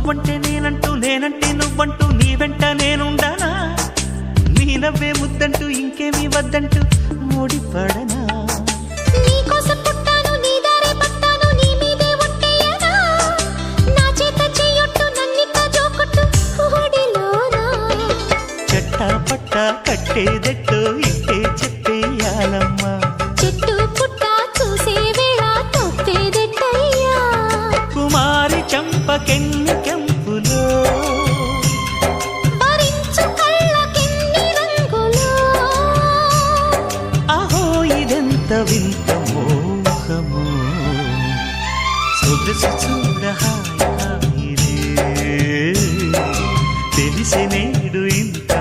నువ్వంటే నేనంటూ నేనంటే నువ్వంటూ నీ వెంట నేనుండానా నీ నవ్వే ముద్దంటూ ఇంకేమీ వద్దంటూ ముడిపడనా నీకోసం పుట్టాను నీ దారే పట్టాను నీ మీదే ఒట్టేయనా నా చేత చెయ్యొట్టు నన్నిక్క జోకొట్టు ఓడిలోనా చెట్టా పట్టా కట్టేదెట్టో ఇట్టే చెప్పేయాలమ్మా చెట్టు పుట్ట చూసే వేళ తప్పేదెట్టయ్యా కుమారి చంపకెన్ని కెంపులో భరించు కళ్ళకెన్ని రంగులో అహో ఇదెంత వింత మోహము సొగసు చూడ హాయిలే తెలిసి నేడు ఇంత